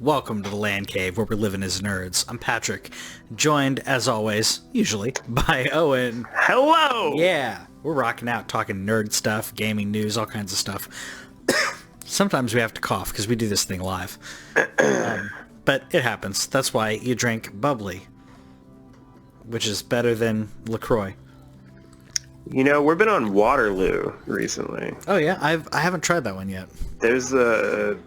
Welcome to the TheLanCave, where we're living as nerds. I'm Patrick, joined, as always, usually, by Owen. Hello! Yeah, we're rocking out, talking nerd stuff, gaming news, all kinds of stuff. Sometimes we have to cough, because we do this thing live. But it happens. That's why you drink bubbly, which is better than LaCroix. You know, we've been on Waterloo recently. Oh yeah, I haven't tried that one yet. There's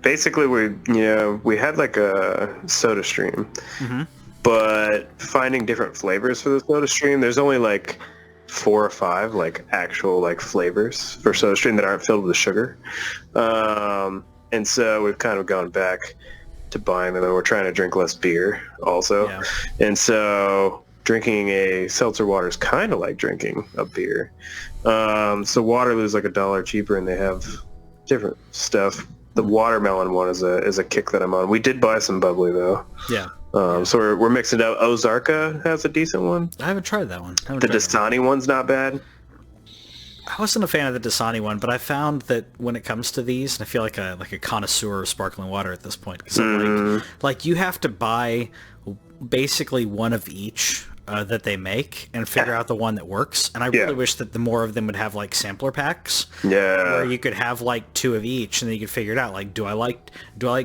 basically we had like a soda stream, but finding different flavors for the soda stream, there's only like 4 or 5 like actual like flavors for soda stream that aren't filled with sugar, and so we've kind of gone back to buying them, and we're trying to drink less beer also, and so drinking a seltzer water is kind of like drinking a beer. So Waterloo's like $1 cheaper, and they have different stuff. The watermelon one is a kick that I'm on. We did buy some bubbly though. Yeah. So we're mixing it up. Ozarka has a decent one. I haven't tried that one. The Dasani one's not bad. I wasn't a fan of the Dasani one, but I found that when it comes to these, and I feel like a connoisseur of sparkling water at this point, because I'm like you have to buy basically one of each that they make and figure out the one that works. And I really wish that the more of them would have like sampler packs. Yeah. Where you could have like 2 of each, and then you could figure it out. Like, do I like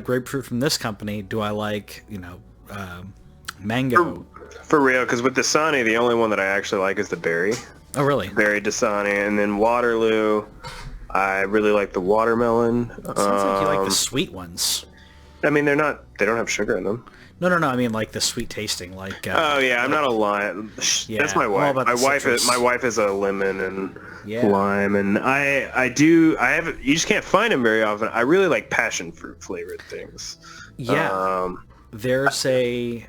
grapefruit from this company? Do I like, mango? For real, because with Dasani, the only one that I actually like is the berry. Oh, really? Berry Dasani. And then Waterloo, I really like the watermelon. It sounds like you like the sweet ones. I mean, they don't have sugar in them. No. I mean, like the sweet tasting, like. Oh yeah, I'm not a lime. Yeah, that's my wife. My wife is a lemon and lime, and you just can't find them very often. I really like passion fruit flavored things. Yeah. There's a.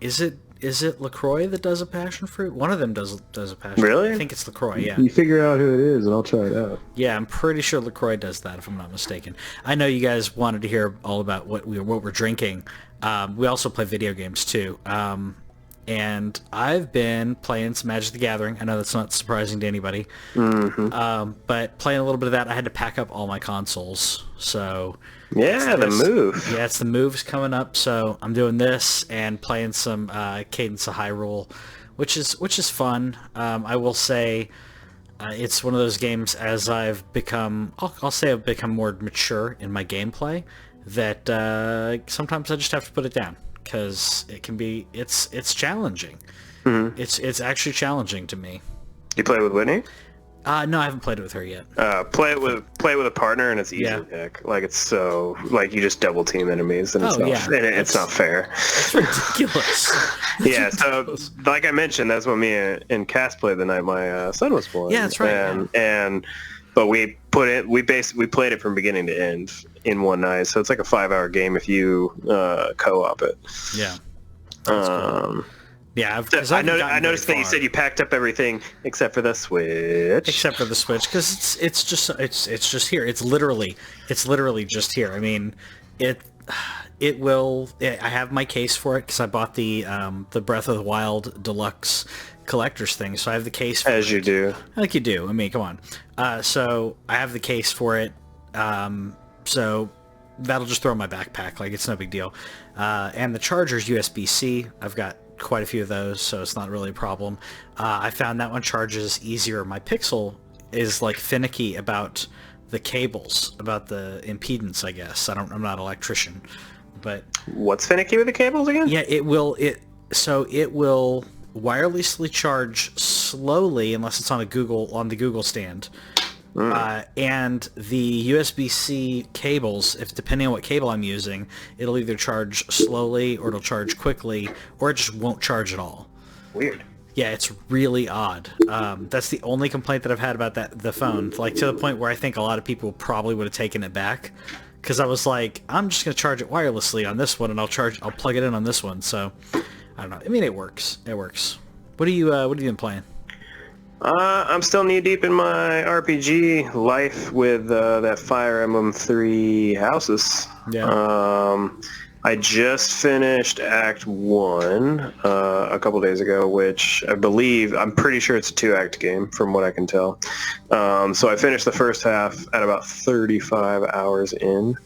Is it LaCroix that does a passion fruit? One of them does a passion. Really? Fruit. I think it's LaCroix. Yeah. You figure out who it is, and I'll try it out. Yeah, I'm pretty sure LaCroix does that, if I'm not mistaken. I know you guys wanted to hear all about what we're drinking. We also play video games too, and I've been playing some Magic the Gathering. I know that's not surprising to anybody, but playing a little bit of that. I had to pack up all my consoles, so the move. Yeah, it's the moves coming up. So I'm doing this and playing some Cadence of Hyrule, which is fun. I will say. It's one of those games, as I've become, I'll say I've become more mature in my gameplay, that sometimes I just have to put it down, because it can be, it's challenging. It's actually challenging to me. You play with Whitney? No, I haven't played it with her yet. Play it with a partner, and it's easy to pick. Like, it's so, like, you just double team enemies, and it's not fair. It's ridiculous. So like I mentioned, that's what me and Cass played the night my son was born. Yeah, that's right. But we played it from beginning to end in one night, so it's like a 5-hour game if you co-op it. Yeah. That's cool. Yeah, I noticed that you said you packed up everything except for the Switch. Except for the Switch, because it's just here. It's literally just here. I mean, it will. I have my case for it because I bought the Breath of the Wild Deluxe collector's thing, so I have the case for it. As you do. Like you do. I mean, come on. So I have the case for it. So that'll just throw in my backpack. Like, it's no big deal. And the charger's USB-C. I've got quite a few of those, so it's not really a problem. I found that one charges easier. My Pixel is like finicky about the cables, about the impedance, I guess. I'm not an electrician, but what's finicky with the cables again? Yeah, it will wirelessly charge slowly unless it's on the Google stand. And the USB-C cables, if depending on what cable I'm using, it'll either charge slowly or it'll charge quickly, or it just won't charge at all. Weird. Yeah, it's really odd. That's the only complaint that I've had about the phone. Like, to the point where I think a lot of people probably would have taken it back, because I was like, I'm just gonna charge it wirelessly on this one, and I'll plug it in on this one. So I don't know. I mean, it works. What are you been playing? I'm still knee deep in my RPG life with that Fire Emblem 3 Houses. Yeah. I just finished Act 1 a couple days ago, which I'm pretty sure it's a 2-act game from what I can tell. So I finished the first half at about 35 hours in.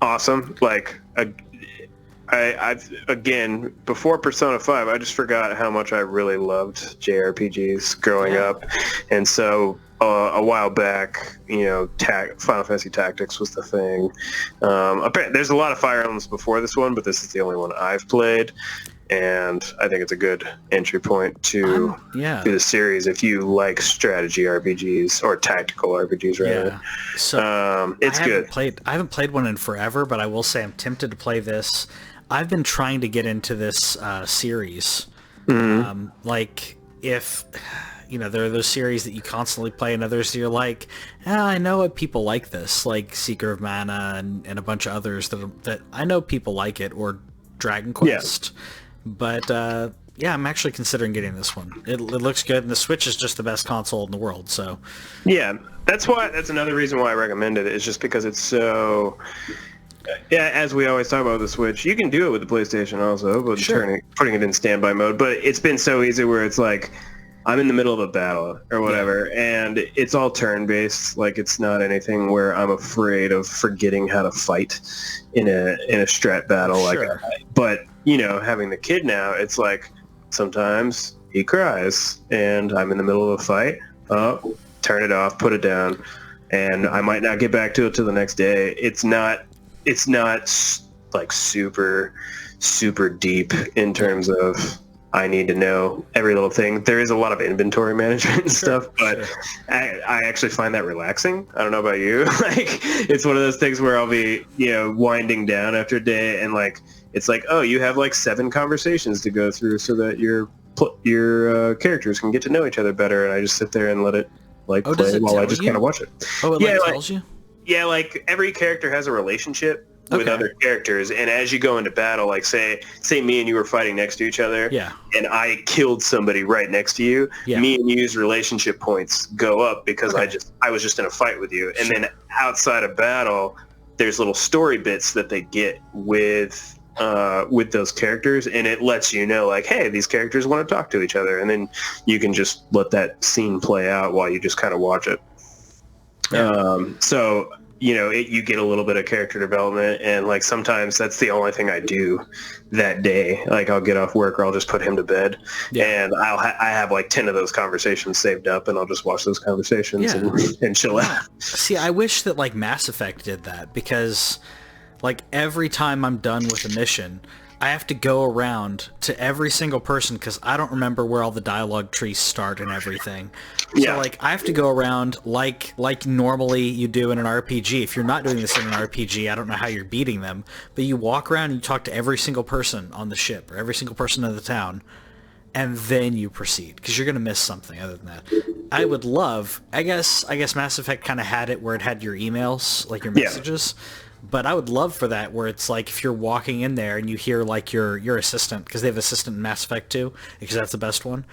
awesome. Like, I've again, before Persona 5, I just forgot how much I really loved JRPGs growing up, and so a while back, Final Fantasy Tactics was the thing. Apparently, there's a lot of Fire Emblems before this one, but this is the only one I've played, and I think it's a good entry point to the series if you like strategy RPGs or tactical RPGs, rather. Yeah. So it's good. I haven't played one in forever, but I will say I'm tempted to play this. I've been trying to get into this series. Like, if there are those series that you constantly play, and others that you're like, I know what people like this, like Seeker of Mana and a bunch of others that I know people like it, or Dragon Quest. Yeah. But I'm actually considering getting this one. It looks good, and the Switch is just the best console in the world. So yeah, that's another reason why I recommend it, is just because it's so. Yeah, as we always talk about the Switch, you can do it with the PlayStation also, but putting it in standby mode. But it's been so easy where it's like, I'm in the middle of a battle or whatever, and it's all turn-based. Like, it's not anything where I'm afraid of forgetting how to fight in a strat battle. Like, but having the kid now, it's like sometimes he cries, and I'm in the middle of a fight. Oh, turn it off, put it down, and I might not get back to it till the next day. It's not like super deep in terms of I need to know every little thing. There is a lot of inventory management and stuff, but I actually find that relaxing. I don't know about you. Like, it's one of those things where I'll be, winding down after a day, and like, it's like, oh, you have like 7 conversations to go through so that your characters can get to know each other better, and I just sit there and let it play while I just kind of watch it. Oh, it tells you? Yeah, like, every character has a relationship with other characters, and as you go into battle, like say me and you were fighting next to each other, and I killed somebody right next to you, me and you's relationship points go up because I was just in a fight with you. And then outside of battle, there's little story bits that they get with those characters, and it lets you know, like, hey, these characters want to talk to each other, and then you can just let that scene play out while you just kind of watch it. So you get a little bit of character development, and like sometimes that's the only thing I do that day. Like, I'll get off work, or I'll just put him to bed, and I have like 10 of those conversations saved up, and I'll just watch those conversations and chill out. See, I wish that like Mass Effect did that, because like every time I'm done with a mission, I have to go around to every single person, because I don't remember where all the dialogue trees start and everything. So like, I have to go around like normally you do in an RPG. If you're not doing this in an RPG, I don't know how you're beating them, but you walk around and you talk to every single person on the ship, or every single person in the town, and then you proceed, because you're going to miss something other than that. I would love, I guess Mass Effect kind of had it where it had your emails, like your messages. But I would love for that, where it's like, if you're walking in there and you hear like your assistant, because they have assistant in Mass Effect 2, because that's the best one.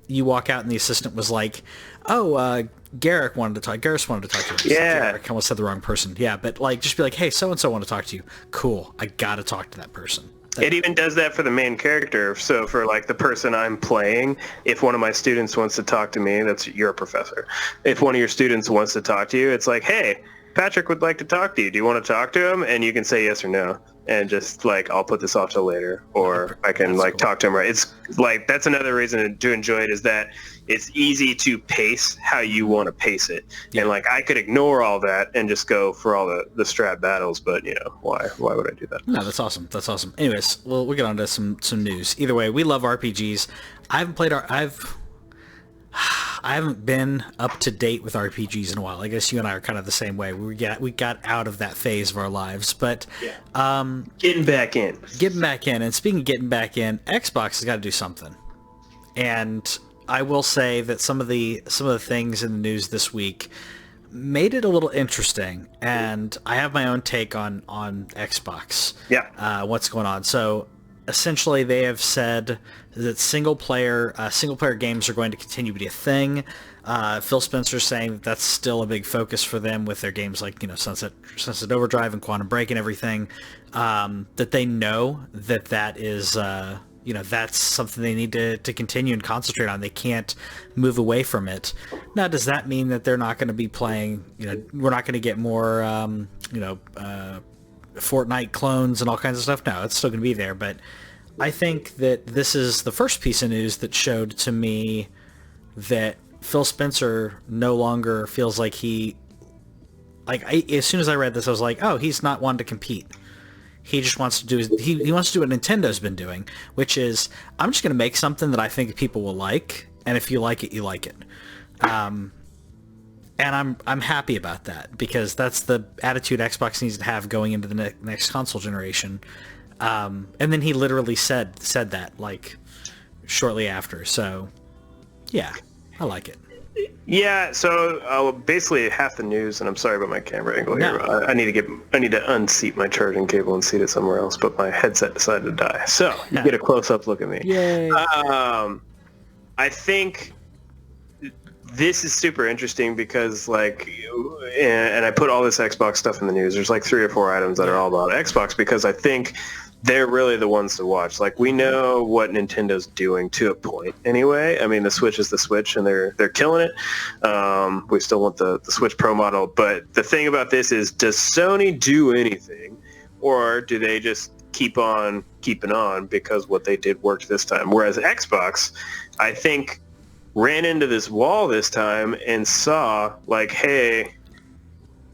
You walk out and the assistant was like, Garrus wanted to talk to you. Garrick, I almost said the wrong person. Yeah, but like, just be like, hey, so-and-so want to talk to you. Cool, I gotta talk to that person. It even does that for the main character. So for like the person I'm playing, if one of my students wants to talk to me, you're a professor. If one of your students wants to talk to you, it's like, hey, Patrick would like to talk to you. Do you want to talk to him? And you can say yes or no. And just like, I'll put this off till later, or I can talk to him. Right. It's like, that's another reason to enjoy it, is that it's easy to pace how you want to pace it. Yeah. And like, I could ignore all that and just go for all the strat battles, but why would I do that? No, that's awesome. That's awesome. Anyways, we'll get on to some news. Either way, we love RPGs. I haven't been up to date with RPGs in a while. I guess you and I are kind of the same way. We got out of that phase of our lives, but getting back in. And speaking of getting back in, Xbox has got to do something. And I will say that some of the things in the news this week made it a little interesting, and I have my own take on Xbox. Yeah. What's going on? So essentially, they have said that single player games are going to continue to be a thing. Phil Spencer's saying that that's still a big focus for them with their games like Sunset Overdrive and Quantum Break and everything. That they know that is that's something they need to continue and concentrate on. They can't move away from it. Now, does that mean that they're not going to be playing? We're not going to get more Fortnite clones and all kinds of stuff. No, it's still going to be there, but I think that this is the first piece of news that showed to me that Phil Spencer no longer feels like as soon as I read this, I was like, oh, he's not one to compete. He just wants to do he wants to do what Nintendo's been doing, which is, I'm just going to make something that I think people will like, and if you like it, you like it. And I'm happy about that, because that's the attitude Xbox needs to have going into the next console generation. And then he literally said that like shortly after. So yeah, I like it. Yeah, so basically half the news, and I'm sorry about my camera angle here. I need to unseat my charging cable and seat it somewhere else, but my headset decided to die. So you get a close-up look at me. Yay. I think this is super interesting because, like, and I put all this Xbox stuff in the news. There's like 3 or 4 items that are all about Xbox, because I think they're really the ones to watch. Like, we know what Nintendo's doing to a point anyway. I mean, the Switch is the Switch, and they're killing it. We still want the Switch Pro model. But the thing about this is, does Sony do anything, or do they just keep on keeping on because what they did worked this time? Whereas Xbox, I think, ran into this wall this time and saw, like, hey,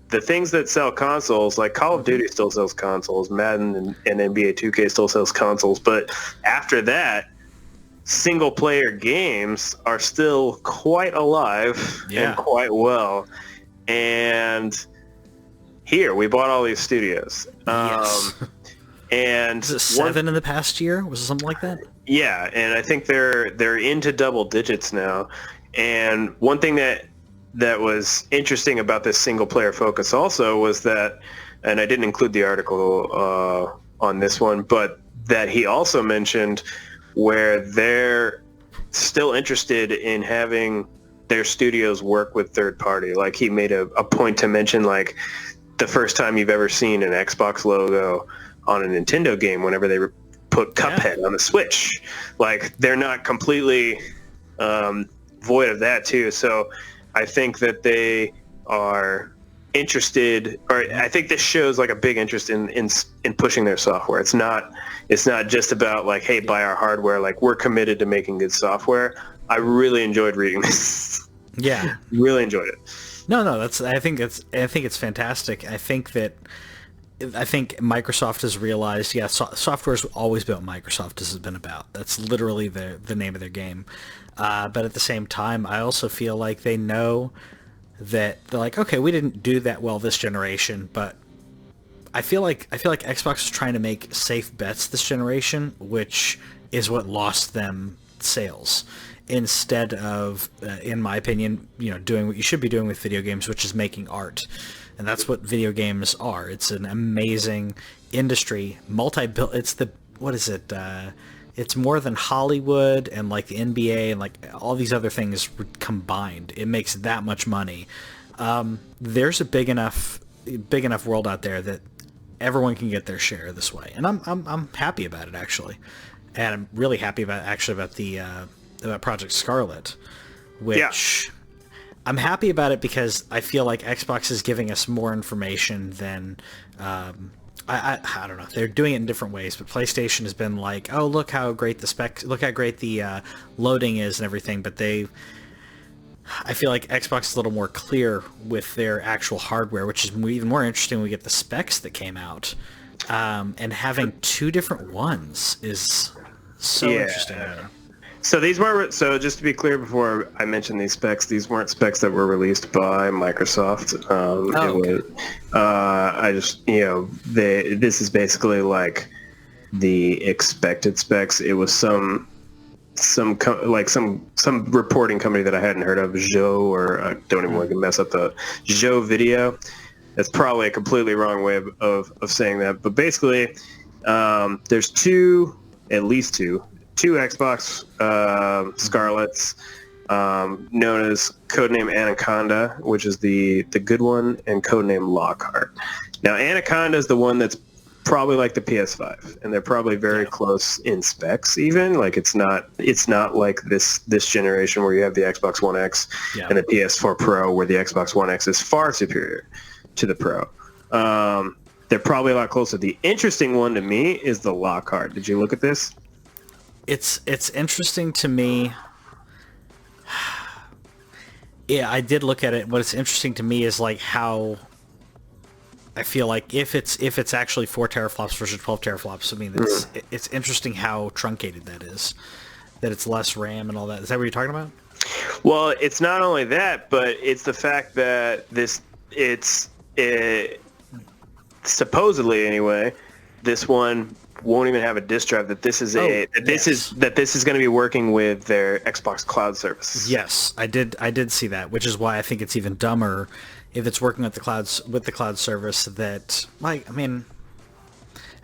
the things that sell consoles, like Call of Duty still sells consoles, Madden and NBA 2K still sells consoles, but after that, single-player games are still quite alive and quite well. And here, we bought all these studios. Yes. And was it 7 in the past year? Was it something like that? Yeah, and I think they're into double digits now. And one thing that was interesting about this single player focus also was that, and I didn't include the article on this one, but that he also mentioned where they're still interested in having their studios work with third party. Like, he made a point to mention, like, the first time you've ever seen an Xbox logo on a Nintendo game, whenever they put Cuphead on the Switch. Like, they're not completely void of that too. So I think that they are interested, or I think this shows like a big interest in pushing their software. It's not just about like, hey, buy our hardware. Like, we're committed to making good software. I really enjoyed reading this. Yeah, really enjoyed it. No, I think it's fantastic. I think Microsoft has realized, software's always been what Microsoft has been about. That's literally the name of their game. But at the same time, I also feel like they know that they're like, okay, we didn't do that well this generation, but I feel like Xbox is trying to make safe bets this generation, which is what lost them sales. Instead of, in my opinion, doing what you should be doing with video games, which is making art. And that's what video games are. It's an amazing industry, it's more than Hollywood and like the NBA and like all these other things combined. It makes that much money. There's a big enough world out there that everyone can get their share this way, and I'm happy about it, actually. And I'm really happy about Project Scarlet, which I'm happy about it because I feel like Xbox is giving us more information than I don't know. They're doing it in different ways, but PlayStation has been like, oh, look how great the specs, look how great the loading is and everything. But I feel like Xbox is a little more clear with their actual hardware, which is even more interesting when we get the specs that came out. And having 2 different ones is so interesting. So these weren't. So just to be clear, before I mentioned these specs, these weren't specs that were released by Microsoft. This is basically like the expected specs. It was some reporting company that I hadn't heard of, Joe, or I don't even want to mess up the Joe Video. That's probably a completely wrong way of saying that, but basically, there's at least two Xbox Scarlets, known as codename Anaconda, which is the good one, and codename Lockhart. Now, Anaconda is the one that's probably like the PS5, and they're probably very close in specs. Even like it's not like this generation where you have the Xbox One X and the PS4 Pro, where the Xbox One X is far superior to the Pro. they're probably a lot closer. The interesting one to me is the Lockhart. Did you look at this? It's interesting to me. Yeah, I did look at it. What's interesting to me is like how I feel like if it's actually 4 teraflops versus 12 teraflops. I mean, it's interesting how truncated that is. That it's less RAM and all that. Is that what you're talking about? Well, it's not only that, but it's the fact that supposedly anyway, this one won't even have a disk drive. That this is this is going to be working with their Xbox Cloud service. Yes, I did see that, which is why I think it's even dumber if it's working with the cloud service. That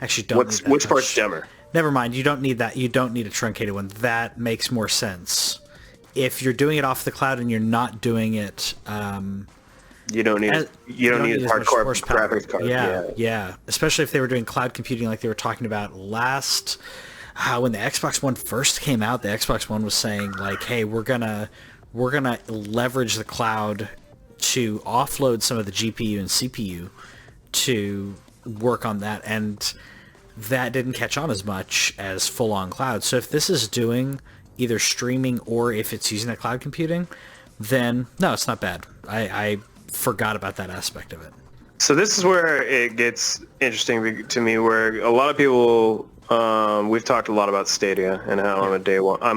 actually don't. Which part's dumber? Never mind. You don't need that. You don't need a truncated one. That makes more sense. If you're doing it off the cloud and you're not doing it, you don't need a hardcore graphics card. Yeah. Especially if they were doing cloud computing like they were talking about last. When the Xbox One first came out, the Xbox One was saying like, "Hey, we're gonna leverage the cloud to offload some of the GPU and CPU to work on that," and that didn't catch on as much as full-on cloud. So if this is doing either streaming or if it's using that cloud computing, then no, it's not bad. I forgot about that aspect of it. So this is where it gets interesting to me, where a lot of people, we've talked a lot about Stadia and how I'm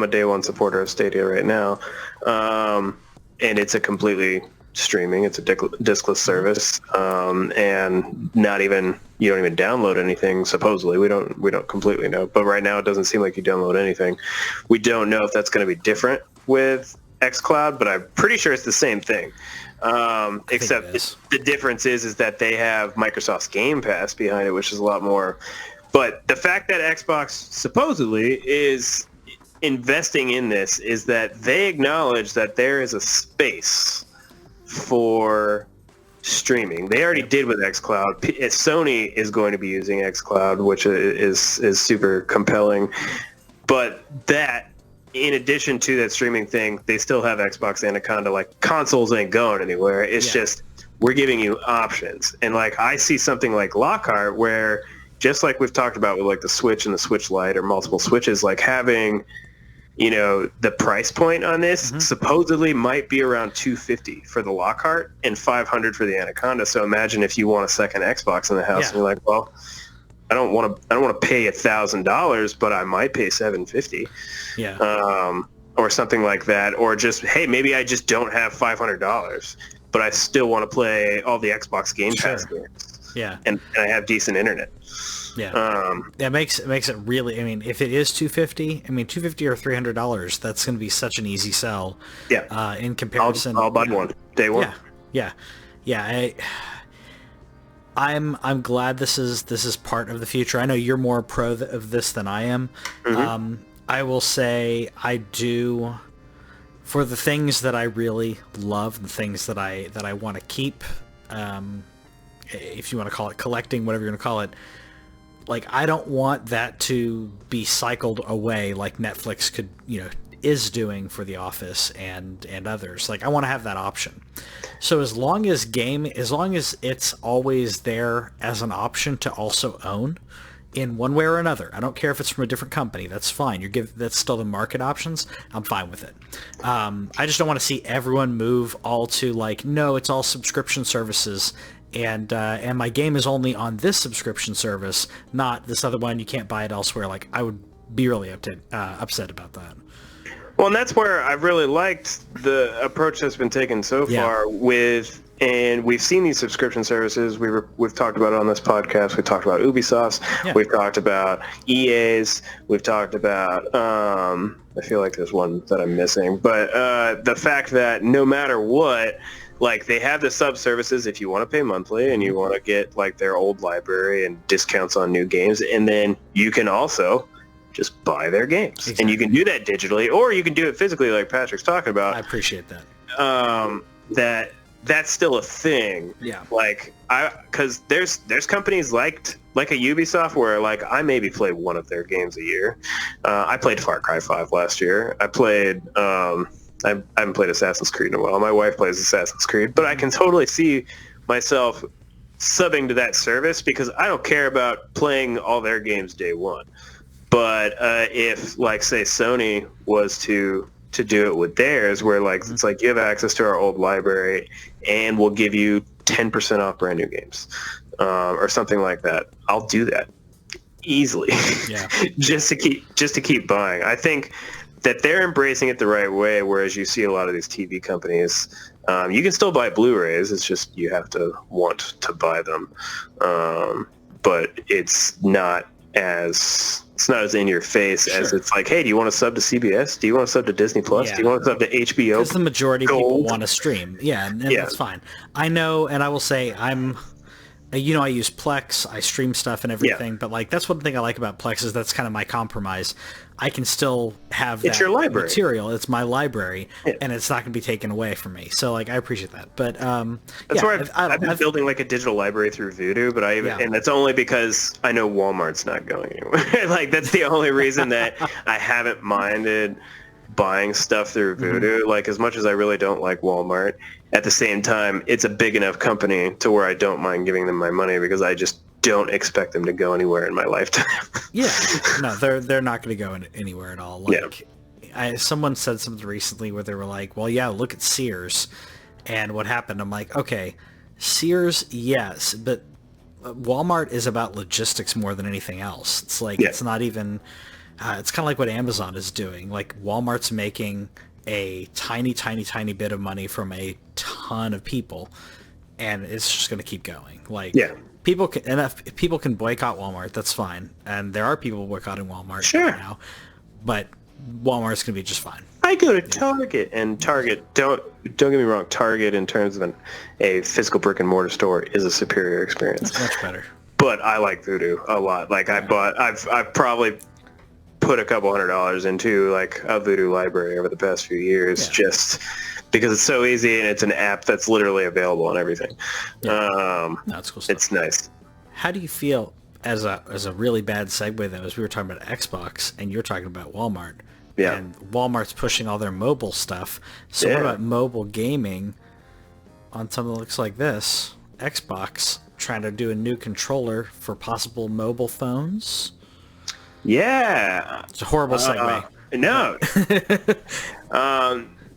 a day one supporter of Stadia right now, and it's a completely streaming. It's a diskless service, and you don't even download anything. Supposedly, we don't completely know, but right now it doesn't seem like you download anything. We don't know if that's going to be different with xCloud, but I'm pretty sure it's the same thing. Except the difference is that they have Microsoft's Game Pass behind it, which is a lot more. But the fact that Xbox supposedly is investing in this is that they acknowledge that there is a space for streaming. They already did with xCloud. Sony is going to be using xCloud, which is super compelling. But that, in addition to that streaming thing, they still have Xbox Anaconda. Like, consoles ain't going anywhere. It's just, we're giving you options. And like, I see something like Lockhart where, just like we've talked about with like the Switch and the Switch Lite or multiple Switches, like having, the price point on this supposedly might be around $250 for the Lockhart and $500 for the Anaconda. So imagine if you want a second Xbox in the house and you're like, well, I don't want to pay $1,000, but I might pay $750. Yeah. Or something like that. Or just, hey, maybe I just don't have $500, but I still want to play all the Xbox Game Pass games. Yeah. And I have decent internet. Yeah. That makes it really, if it is $250, $250 or $300, that's going to be such an easy sell. Yeah. In comparison. I'll buy one day one. Yeah. I'm glad this is part of the future. I know you're more pro of this than I am. I will say I do, for the things that I really love, the things that I want to keep, if you want to call it collecting, whatever you're going to call it, like, I don't want that to be cycled away like Netflix is doing for The Office and others. Like, I want to have that option. So as long as it's always there as an option to also own in one way or another, I don't care if it's from a different company, that's fine. That's still the market options. I'm fine with it. I just don't want to see everyone move all to like, no, it's all subscription services. And my game is only on this subscription service, not this other one. You can't buy it elsewhere. Like, I would be really upset about that. Well, and that's where I've really liked the approach that's been taken so far and we've seen these subscription services. We've talked about it on this podcast. We've talked about Ubisoft's. Yeah. We've talked about EA's. We've talked about, I feel like there's one that I'm missing. But the fact that no matter what, like, they have the sub-services if you want to pay monthly and you want to get like their old library and discounts on new games, and then you can also just buy their games. Exactly. And you can do that digitally, or you can do it physically like Patrick's talking about. I appreciate that. That's still a thing. Yeah. Like, because there's companies like a Ubisoft where like I maybe play one of their games a year. I played Far Cry 5 last year. I played I haven't played Assassin's Creed in a while. My wife plays Assassin's Creed, but I can totally see myself subbing to that service because I don't care about playing all their games day one. But if, like, say, Sony was to do it with theirs, where like it's like you have access to our old library, and we'll give you 10% off brand new games, or something like that, I'll do that easily. Yeah. just to keep buying. I think that they're embracing it the right way, whereas you see a lot of these TV companies, you can still buy Blu-rays. It's just you have to want to buy them, but it's not as in your face as it's like, hey, do you want to sub to CBS? Do you want to sub to Disney Plus? Do you want to sub to HBO? Because the majority of people want to stream. Yeah, and that's fine. I know, and I will say I use Plex, I stream stuff and everything, but like that's one thing I like about Plex is that's kind of my compromise. I can still have that your library material. It's my library, and it's not going to be taken away from me. So like I appreciate that. But that's why I've been building like a digital library through Vudu, but and that's only because I know Walmart's not going anywhere. Like that's the only reason that I haven't minded buying stuff through Vudu. Like as much as I really don't like Walmart, at the same time, it's a big enough company to where I don't mind giving them my money because I just don't expect them to go anywhere in my lifetime. No, they're not going to go anywhere at all. Like, someone said something recently where they were like, well, yeah, look at Sears. And what happened? I'm like, okay, Sears, yes, but Walmart is about logistics more than anything else. It's like, it's not even, it's kind of like what Amazon is doing. Like, Walmart's making a tiny, tiny, tiny bit of money from a ton of people, and it's just going to keep going. Like, people can, and if people can boycott Walmart, that's fine. And there are people boycotting Walmart right now, but Walmart's going to be just fine. I go to Target, and Target, don't get me wrong, Target in terms of a physical brick and mortar store is a superior experience. It's much better. But I like Vudu a lot. Like I've probably put a couple $100 into like a Vudu library over the past few years, just because it's so easy and it's an app that's literally available on everything. That's cool stuff. It's nice. How do you feel as a really bad segue though, as we were talking about Xbox and you're talking about Walmart? Yeah. And Walmart's pushing all their mobile stuff. So what about mobile gaming on something that looks like this? Xbox trying to do a new controller for possible mobile phones. Yeah. It's a horrible segue. No.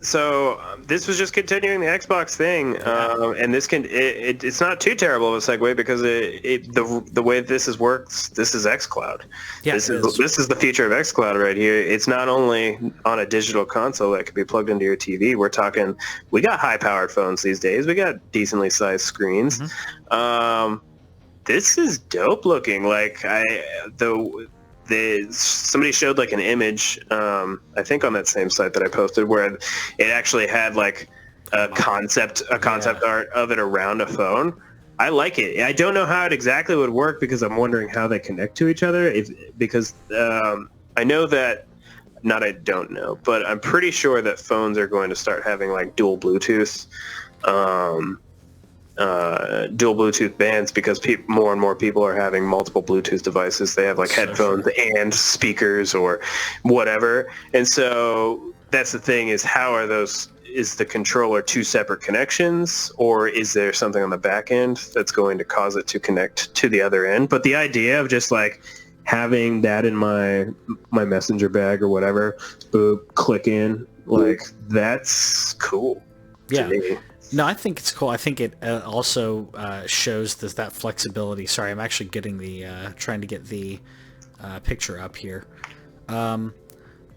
So this was just continuing the Xbox thing, and this it's not too terrible of a segue because the way this works, this is xCloud. Yeah, this is the future of xCloud right here. It's not only on a digital console that can be plugged into your TV. We're talking, we got high-powered phones these days. We got decently sized screens. This is dope looking. Like somebody showed like an image, I think on that same site that I posted, where it actually had like a concept art of it around a phone. I like it. I don't know how it exactly would work because I'm wondering how they connect to each other. I know that, I don't know, but I'm pretty sure that phones are going to start having like dual Bluetooth bands because more and more people are having multiple Bluetooth devices. They have like headphones and speakers or whatever. And so that's the thing, is is the controller two separate connections, or is there something on the back end that's going to cause it to connect to the other end? But the idea of just like having that in my messenger bag or whatever, boop, click in, like that's cool. Yeah. No, I think it's cool. I think it also shows that flexibility. Sorry, I'm actually getting trying to get the picture up here.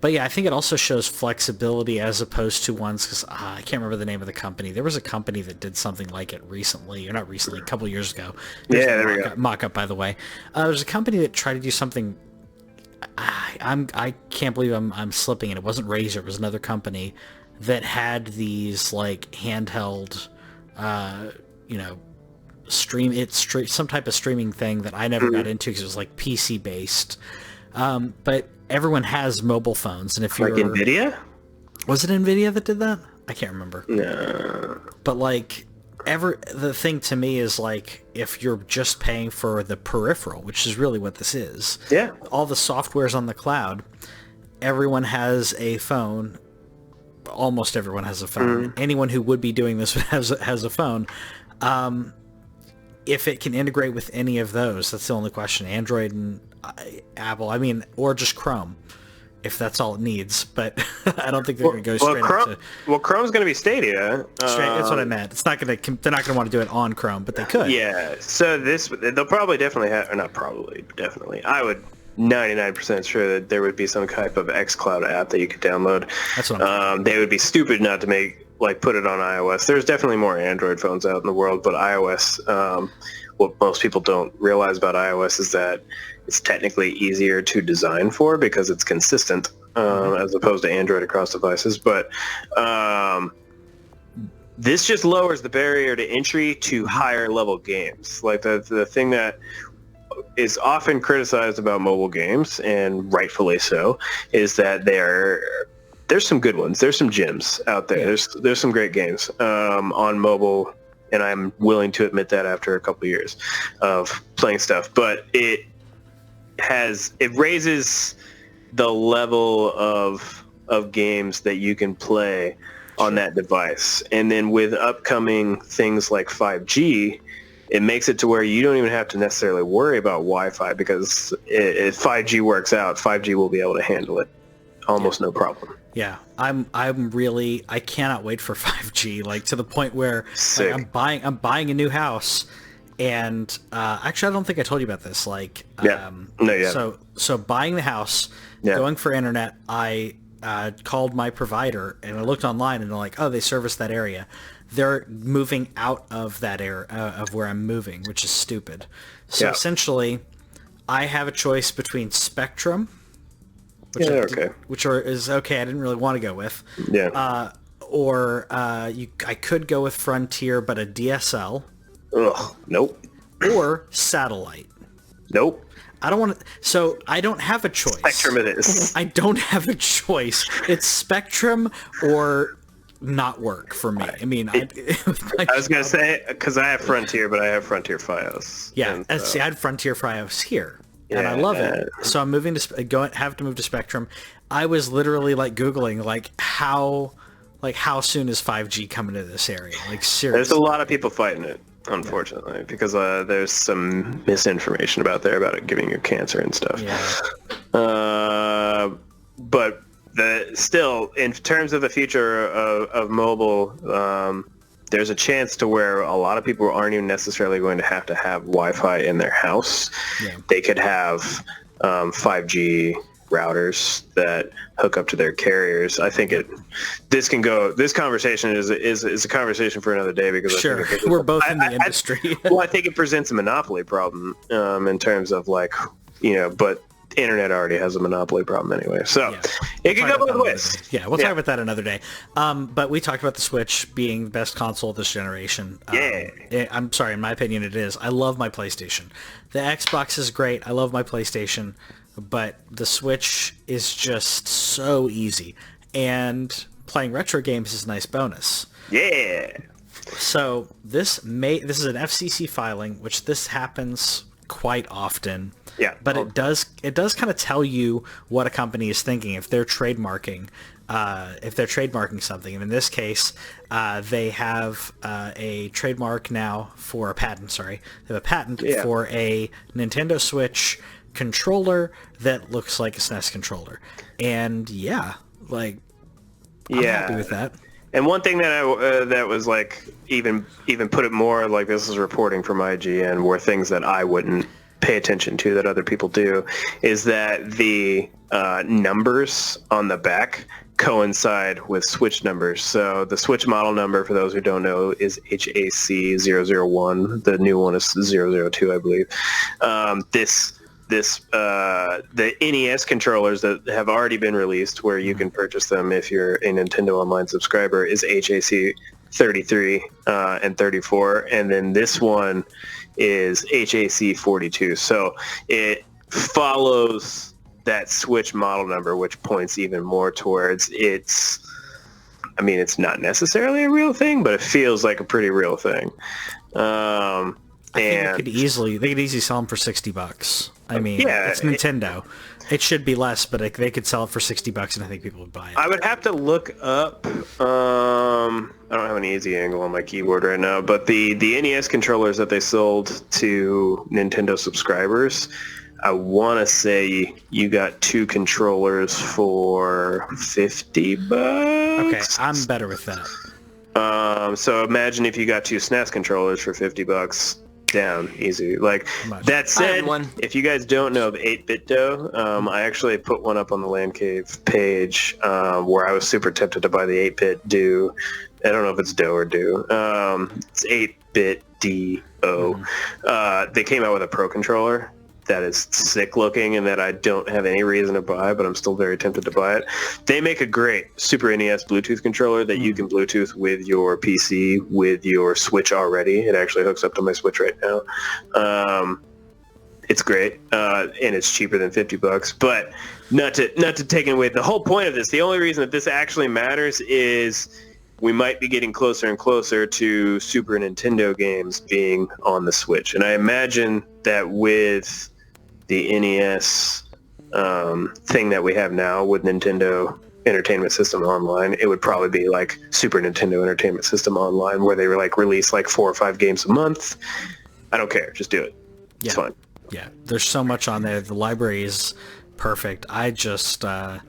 But yeah, I think it also shows flexibility as opposed to ones, because I can't remember the name of the company. There was a company that did something like it recently, or not recently, a couple of years ago. There we go. Mock-up, by the way. There's a company that tried to do something. I can't believe I'm slipping, and it wasn't Razer. It was another company that had these like handheld, some type of streaming thing that I never got into because it was like PC based. But everyone has mobile phones, and if you're like NVIDIA, was it NVIDIA that did that? I can't remember. No. But like the thing to me is like, if you're just paying for the peripheral, which is really what this is. Yeah. All the software's on the cloud. Everyone has a phone. Almost everyone has a phone. Anyone who would be doing this has a phone. if it can integrate with any of those. That's the only question. Android and Apple, I mean, or just Chrome, if that's all it needs. But I don't think they're going to go straight into... Well, Chrome's going to be Stadia. That's what I meant. It's not going to. They're not going to want to do it on Chrome, but they could. Yeah. So they'll probably definitely have, or not probably, definitely. I would 99% sure that there would be some type of xCloud app that you could download. That's what I'm they would be stupid not to put it on iOS. There's definitely more Android phones out in the world, but iOS, what most people don't realize about iOS is that it's technically easier to design for because it's consistent as opposed to Android across devices. But this just lowers the barrier to entry to higher level games. Like the thing that is often criticized about mobile games, and rightfully so, is that there's some good ones. There's some gems out there. Yeah. There's some great games on mobile, and I'm willing to admit that after a couple years of playing stuff. But it raises the level of games that you can play on that device. And then with upcoming things like 5G, it makes it to where you don't even have to necessarily worry about Wi-Fi, because if 5G works out, 5G will be able to handle it almost no problem. Yeah, I cannot wait for 5G, like to the point where like, I'm buying a new house, and actually I don't think I told you about this. Like, no, yeah. So buying the house, going for internet, I called my provider and I looked online and they're like, oh, they service that area. They're moving out of that area of where I'm moving, which is stupid. So essentially, I have a choice between Spectrum, which is okay. I didn't really want to go with. Yeah. I could go with Frontier, but a DSL. Ugh. Nope. Or satellite. Nope. I don't want to. So I don't have a choice. Spectrum it is. I don't have a choice. It's Spectrum or not work for me. I mean, I was gonna say, because I have Frontier, but I have Frontier Fios. Yeah, see, I had Frontier Fios here, and I love it. So I'm moving to have to move to Spectrum. I was literally like Googling how soon is 5G coming to this area? Like seriously, there's a lot of people fighting it, unfortunately, because there's some misinformation about it giving you cancer and stuff. Yeah. But still, in terms of the future of mobile, there's a chance to where a lot of people aren't even necessarily going to have Wi-Fi in their house. Yeah. They could have 5G routers that hook up to their carriers. I think this conversation is a conversation for another day, because sure, we're both in the industry. Well, I think it presents a monopoly problem in terms of but internet already has a monopoly problem anyway, so it can go both ways. Yeah, we'll talk about that another day. But we talked about the Switch being the best console of this generation. I'm sorry, in my opinion it is. I love my PlayStation. The Xbox is great. I love my PlayStation, but the Switch is just so easy, and playing retro games is a nice bonus. Yeah. So this is an FCC filing, which this happens quite often. Yeah. But it does kind of tell you what a company is thinking if they're trademarking something. And in this case, they have a trademark now for a patent. Sorry, they have a patent for a Nintendo Switch controller that looks like a SNES controller. And I'm happy with that. And one thing that was like even put it more like, this is reporting from IGN, were things that I wouldn't pay attention to that other people do, is that the numbers on the back coincide with Switch numbers. So the Switch model number, for those who don't know, is HAC001. The new one is 002, I believe. The NES controllers that have already been released, where you can purchase them if you're a Nintendo Online subscriber, is HAC 33 and 34, and then this one is HAC 42. So it follows that Switch model number, which points even more towards it's not necessarily a real thing, but it feels like a pretty real thing. think they could easily sell them for $60. I mean, it's Nintendo. It should be less, but they could sell it for $60, and I think people would buy it. I would have to look up. I don't have an easy angle on my keyboard right now, but the NES controllers that they sold to Nintendo subscribers, I want to say you got 2 controllers for $50. Okay, I'm better with that. So imagine if you got 2 SNES controllers for $50. Down easy. Like that said, if you guys don't know of 8-Bit Dough, I actually put one up on the LanCave page where I was super tempted to buy the 8-Bit Do. I don't know if it's Dough or Do. It's 8-Bit D-O. They came out with a Pro controller that is sick looking and that I don't have any reason to buy, but I'm still very tempted to buy it. They make a great Super NES Bluetooth controller that you can Bluetooth with your PC, with your Switch already. It actually hooks up to my Switch right now. It's great, and it's cheaper than $50. But not to take it away. The whole point of this, the only reason that this actually matters is we might be getting closer and closer to Super Nintendo games being on the Switch. And I imagine that with the NES thing that we have now with Nintendo Entertainment System Online, it would probably be like Super Nintendo Entertainment System Online, where they were like release like 4 or 5 games a month. I don't care. Just do it. It's fine. Yeah, there's so much on there. The library is perfect. I just, I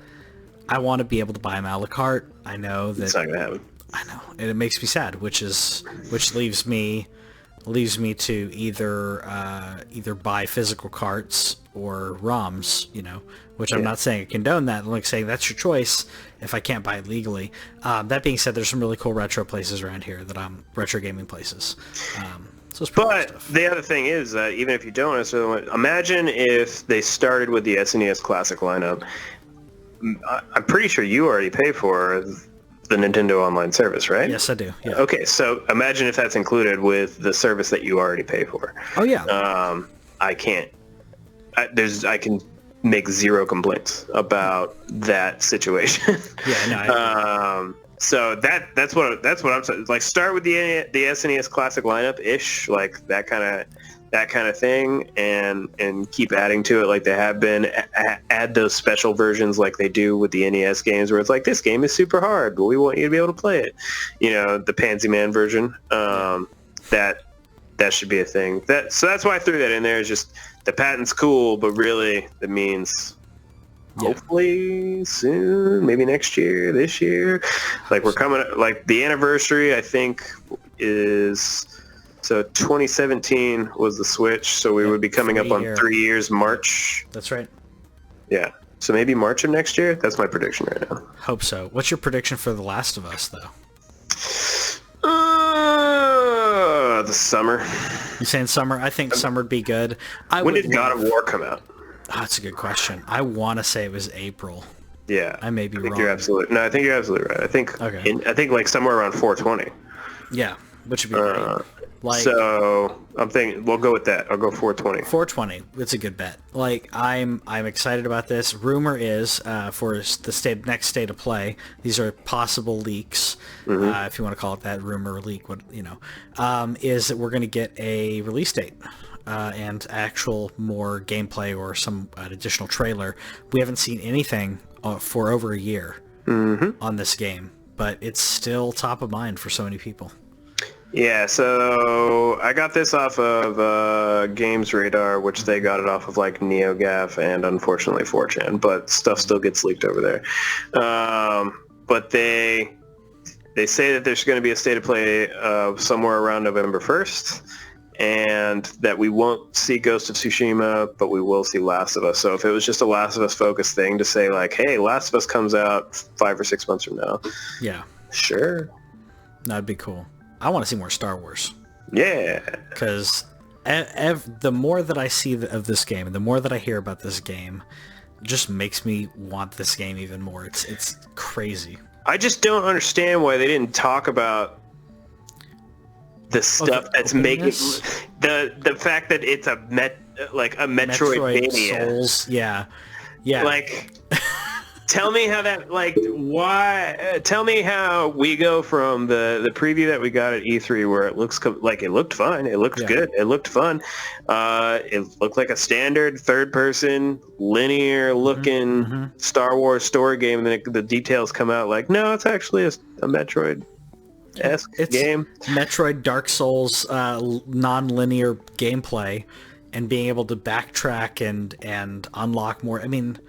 want to be able to buy them a la carte. I know that... It's not going to happen. I know, and it makes me sad, which leaves me to either buy physical carts or ROMs, which I'm not saying I condone that. I'm like saying that's your choice if I can't buy it legally. That being said, there's some really cool retro places around here retro gaming places. So it's but the other thing is that even if you don't necessarily imagine if they started with the SNES Classic lineup, I'm pretty sure you already pay for the Nintendo Online service, right? Yes, I do. Yeah. Okay, so imagine if that's included with the service that you already pay for. Oh yeah. I can make 0 complaints about that situation. Yeah, no. So that's what I'm saying. Like, start with the SNES Classic lineup ish, like that kind of thing, and keep adding to it like they have been. Add those special versions like they do with the NES games, where it's like, this game is super hard, but we want you to be able to play it. The Pansy Man version. That should be a thing. So that's why I threw that in there. Is just the patent's cool, but really it means hopefully soon, maybe next year, this year. Like, we're coming. Like, the anniversary, I think, is. So 2017 was the Switch, so we would be coming up on 3 years, March. That's right. Yeah. So maybe March of next year? That's my prediction right now. Hope so. What's your prediction for The Last of Us, though? The summer. You saying summer? I think summer would be good. When did God of War come out? Oh, that's a good question. I want to say it was April. Yeah. I may be wrong. I think you're absolutely right. I think like somewhere around 420. Yeah, which would be great. So I'm thinking we'll go with that. I'll go 420. 420. It's a good bet. Like, I'm excited about this. Rumor is for the next state of play. These are possible leaks, if you want to call it that, rumor or leak. Is that we're going to get a release date and actual more gameplay or some additional trailer. We haven't seen anything for over a year on this game, but it's still top of mind for so many people. Yeah, so I got this off of Games Radar, which they got it off of like NeoGAF and unfortunately 4chan, but stuff still gets leaked over there. But they say that there's going to be a state of play somewhere around November 1st, and that we won't see Ghost of Tsushima, but we will see Last of Us. So if it was just a Last of Us focused thing to say like, hey, Last of Us comes out 5 or 6 months from now. Yeah. Sure. That'd be cool. I want to see more Star Wars. Yeah. Because the more that I see of this game, and the more that I hear about this game, just makes me want this game even more. It's crazy. I just don't understand why they didn't talk about the stuff that's making the fact that it's a Metroidvania. Souls. Yeah. Like, Tell me how that, like, why? Tell me how we go from the preview that we got at E3, where it looks like it looked fine, it looked good, it looked fun, it looked like a standard third-person linear looking Star Wars story game, and then the details come out like, no, it's actually a Metroid-esque game. Metroid, Dark Souls, non-linear gameplay, and being able to backtrack and unlock more. I mean.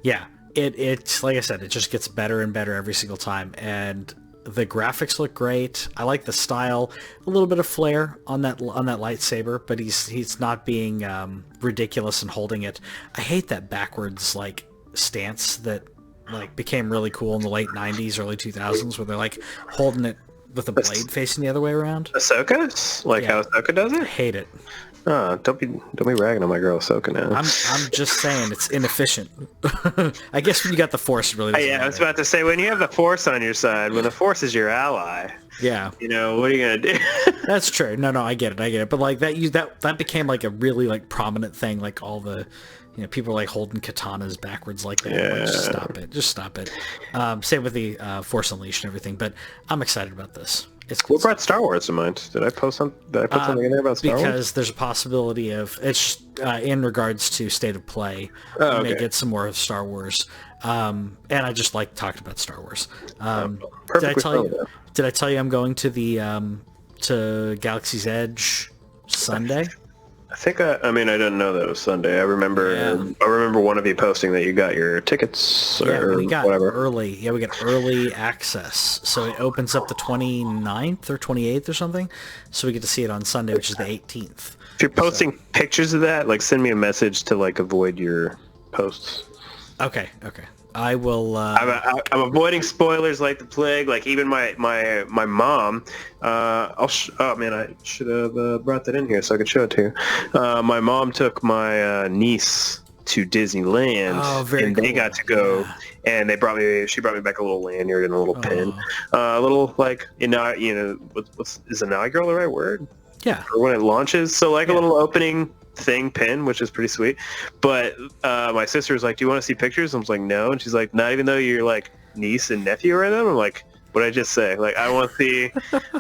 Yeah, it's like I said, it just gets better and better every single time, and the graphics look great. I like the style, a little bit of flair on that lightsaber, but he's not being ridiculous and holding it. I hate that backwards like stance that like became really cool in the late 90s, early 2000s, where they're like holding it with the blade facing the other way around. Ahsoka? Like how Ahsoka does it? I hate it. Oh, don't be ragging on my girl Ahsoka now. I'm just saying it's inefficient. I guess when you got the Force, it really doesn't matter. I was about to say, when you have the Force on your side, when the Force is your ally, you know, what are you gonna do? That's true. No, I get it. But like that became like a really like prominent thing. Like all the, you know, people are like holding katanas backwards like that. Like, just stop it. Same with the Force Unleashed and everything. But I'm excited about this. What brought Star Wars to mind? Did I put something in there about Star Wars? Because there's a possibility of it's in regards to State of Play. We may get some more of Star Wars, and I just like talking about Star Wars. Did I tell you I'm going to the to Galaxy's Edge Sunday? I think I mean I didn't know that it was Sunday. I remember one of you posting that you got your tickets or we got whatever. Early. Yeah, we got early access. So it opens up the 29th or 28th or something. So we get to see it on Sunday, which is the 18th. If you're posting pictures of that, like send me a message to like avoid your posts. Okay. I will. I'm avoiding spoilers like the plague. Like even my mom. Oh man, I should have brought that in here so I could show it to you. My mom took my niece to Disneyland, and they got to go. Yeah. And she brought me back a little lanyard and a little pin, a little like is inaugural the right word? Yeah. Or when it launches, so like a little opening thing pin, which is pretty sweet. But my sister was like, do you want to see pictures? I was like, no. And she's like, not even though you're like niece and nephew or them? I'm like, what did I just say? Like, I want to see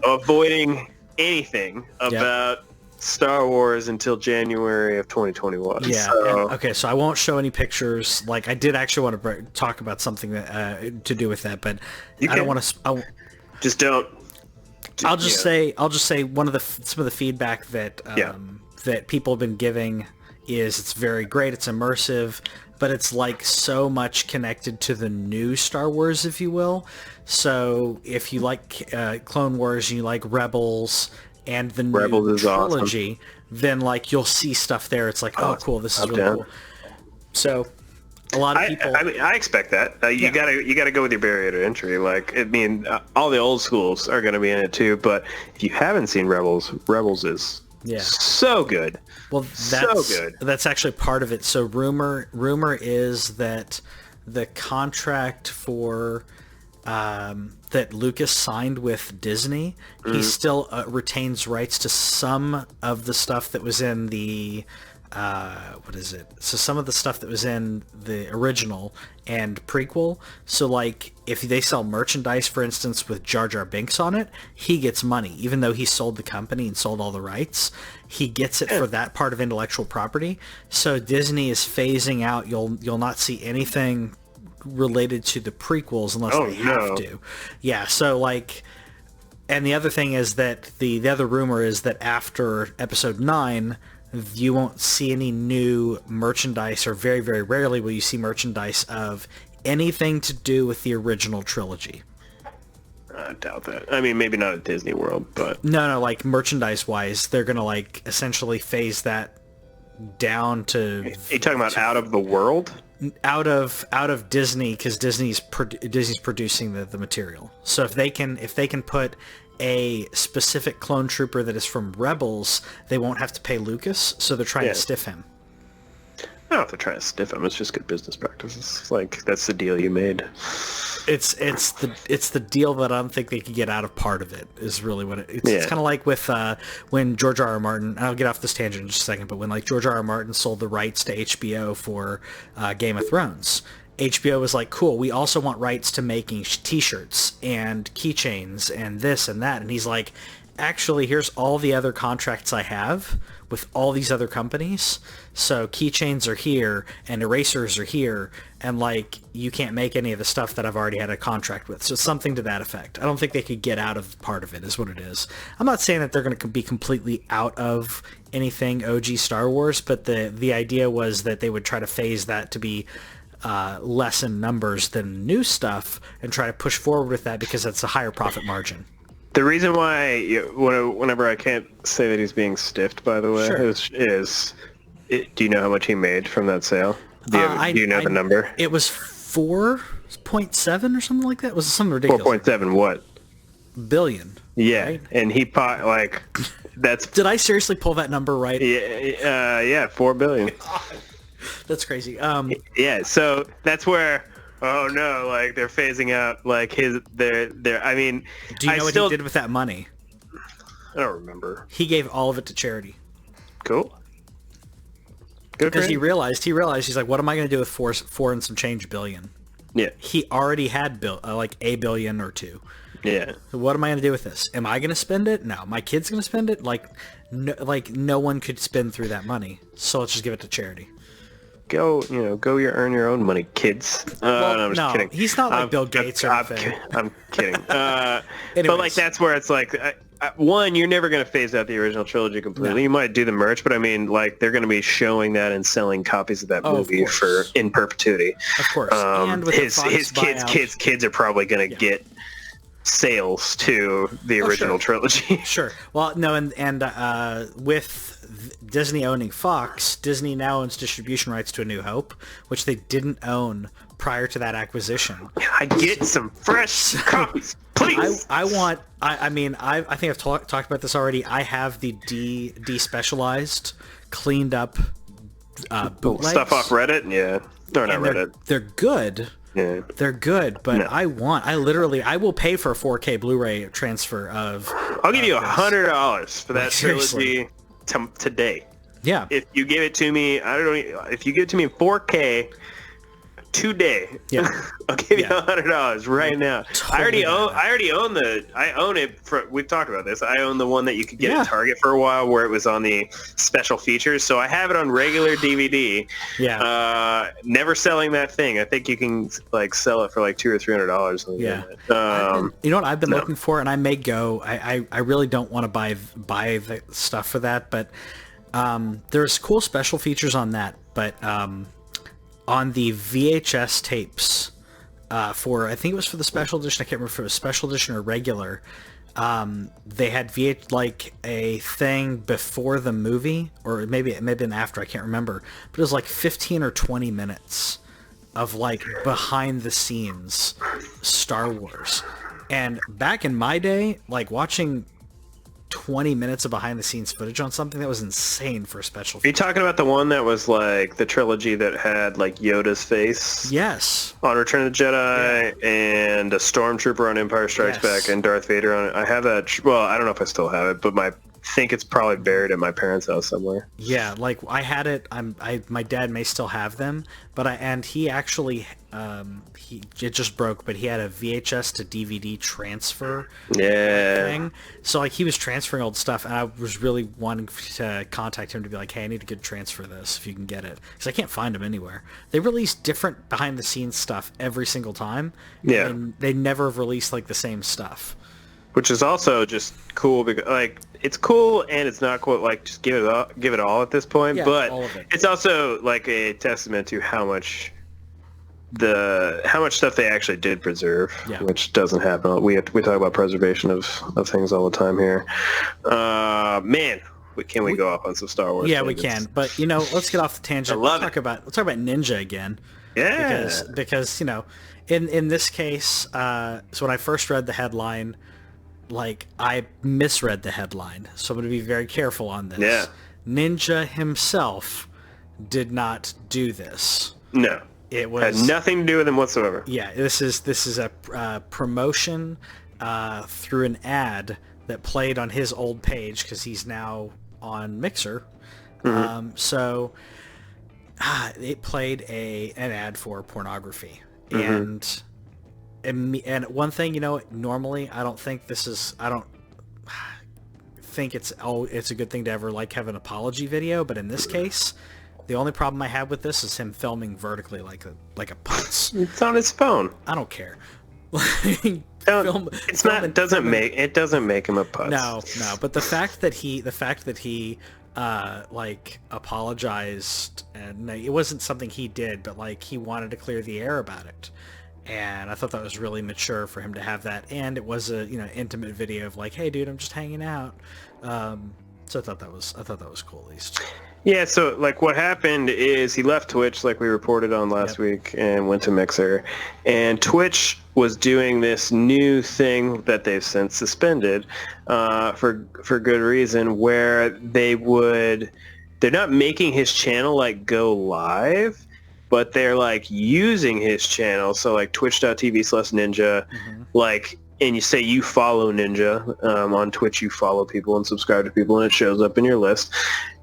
avoiding anything about Star Wars until January of 2021. Yeah. Okay, so I won't show any pictures. Like, I did actually want to talk about something that to do with that, but I don't want to. Just don't. I'll just say some of the feedback that that people have been giving is it's very great, it's immersive, but it's like so much connected to the new Star Wars, if you will. So if you like Clone Wars and you like Rebels and the new trilogy, then like you'll see stuff there. It's like, oh cool, this is really cool. So a lot of people. I mean, I expect that. You gotta go with your barrier to entry. Like, I mean, all the old schools are gonna be in it too. But if you haven't seen Rebels is so good. Well, that's actually part of it. So rumor is that the contract for that Lucas signed with Disney, he still retains rights to some of the stuff that was in the so some of the stuff that was in the original and prequel. So like if they sell merchandise, for instance, with Jar Jar Binks on it, he gets money. Even though he sold the company and sold all the rights, he gets it for that part of intellectual property. So Disney is phasing out. You'll not see anything related to the prequels unless they have to. Yeah, so like, and the other thing is that the other rumor is that after episode 9, you won't see any new merchandise, or very, very rarely will you see merchandise of anything to do with the original trilogy. I doubt that. I mean, maybe not at Disney World, but... No, like merchandise-wise, they're going to like essentially phase that down to... Are you talking about out of the world? Out of Disney, because Disney's producing the material. So if they can put a specific clone trooper that is from Rebels, they won't have to pay Lucas, so they're trying to stiff him. don't have to try to stiff them. It's just good business practices. Like, that's the deal you made. It's the deal that I don't think they could get out of part of it is really what it's kind of like with when George R.R. Martin, and I'll get off this tangent in just a second, but when like George R.R. Martin sold the rights to HBO for Game of Thrones, HBO was like, cool, we also want rights to making t-shirts and keychains and this and that, and he's like, actually, here's all the other contracts I have with all these other companies. So keychains are here and erasers are here, and like you can't make any of the stuff that I've already had a contract with. So something to that effect. I don't think they could get out of part of it is what it is. I'm not saying that they're going to be completely out of anything OG Star Wars, but the idea was that they would try to phase that to be less in numbers than new stuff and try to push forward with that because that's a higher profit margin. The reason why, whenever I can't say that he's being stiffed, by the way, do you know how much he made from that sale? Do you know the number? It was 4.7 or something like that. It was something ridiculous. 4.7 what? Billion. Yeah, right? And he like that's. Did I seriously pull that number right? Yeah, 4 billion. That's crazy. Yeah, so that's where. Oh no! Like they're phasing out like their. I mean, do you know what he did with that money? I don't remember. He gave all of it to charity. Cool. Good because he realized he's like, what am I going to do with four and some change billion? Yeah. He already had like $1 billion or $2 billion. Yeah. So what am I going to do with this? Am I going to spend it? No. My kid's going to spend it. Like no one could spend through that money. So let's just give it to charity. Go earn your own money, kids. Well, no, I'm just kidding. He's not like Bill Gates or anything. I'm kidding. But like that's where it's like, one, you're never going to phase out the original trilogy completely. No. You might do the merch, but I mean, like they're going to be showing that and selling copies of that movie in perpetuity. Of course. And with his kids are probably going to get sales to the original trilogy. Sure. Well, no, and with Disney owning Fox, Disney now owns distribution rights to A New Hope, which they didn't own prior to that acquisition. I get some fresh copies, please. I think I've talked about this already. I have the despecialized, cleaned up bootlegs. Stuff off Reddit? Yeah. No, not Reddit. They're good. Yeah. They're good, but no. I will pay for a 4K Blu-ray transfer of... I'll give you $100 for that trilogy today. Yeah. If you give it to me, if you give it to me in 4K today, yeah. I'll give you $100 right now. Totally I own it. We've talked about this. I own the one that you could get at Target for a while where it was on the special features. So I have it on regular DVD. Yeah. Never selling that thing. I think you can like sell it for like $200 or $300. Yeah. You know what I've been looking for, and I may go. I really don't want to buy the stuff for that, but there's cool special features on that. But on the VHS tapes for, I think it was for the special edition, I can't remember if it was special edition or regular, they had like a thing before the movie, or maybe it may have been after, I can't remember, but it was like 15 or 20 minutes of like behind the scenes Star Wars. And back in my day, like watching 20 minutes of behind the scenes footage on something, that was insane for a special feature. Are you talking about the one that was like the trilogy that had like Yoda's face? Yes. On Return of the Jedi, and a Stormtrooper on Empire Strikes Back, and Darth Vader on it. I have that. Well, I don't know if I still have it, but I think it's probably buried at my parents' house somewhere. Yeah, like I had it. My dad may still have them, but he actually it just broke, but he had a VHS to DVD transfer thing. So like he was transferring old stuff, and I was really wanting to contact him to be like, hey, I need to get transfer this if you can get it, because I can't find them anywhere. They release different behind the scenes stuff every single time. Yeah, and they never have released like the same stuff, which is also just cool because like it's cool and it's not cool. Like just give it all at this point. Yeah, but all of it. It's also like a testament to how much stuff they actually did preserve, which doesn't happen. We talk about preservation of things all the time here. Man, can we go off on some Star Wars? Yeah, we can. But let's get off the tangent. Let's talk about Ninja again. Yeah, because in this case, so when I first read the headline, like I misread the headline, so I'm going to be very careful on this. Yeah. Ninja himself did not do this. No. It was had nothing to do with him whatsoever. Yeah, this is a promotion through an ad that played on his old page because he's now on Mixer. So it played an ad for pornography, and one thing, normally I don't think it's a good thing to ever like have an apology video, but in this case, the only problem I have with this is him filming vertically like a putz. It's on his phone. I don't care. It doesn't make him a putz. No. But the fact that he like apologized, and it wasn't something he did, but like he wanted to clear the air about it, and I thought that was really mature for him to have that. And it was a intimate video of like, hey dude, I'm just hanging out. So I thought that was cool, at least. Yeah, so like what happened is he left Twitch, like we reported on last week, and went to Mixer. And Twitch was doing this new thing that they've since suspended for good reason, where they're not making his channel like go live, but they're like using his channel. So like twitch.tv/ninja, like, and you say you follow Ninja on Twitch, you follow people and subscribe to people, and it shows up in your list.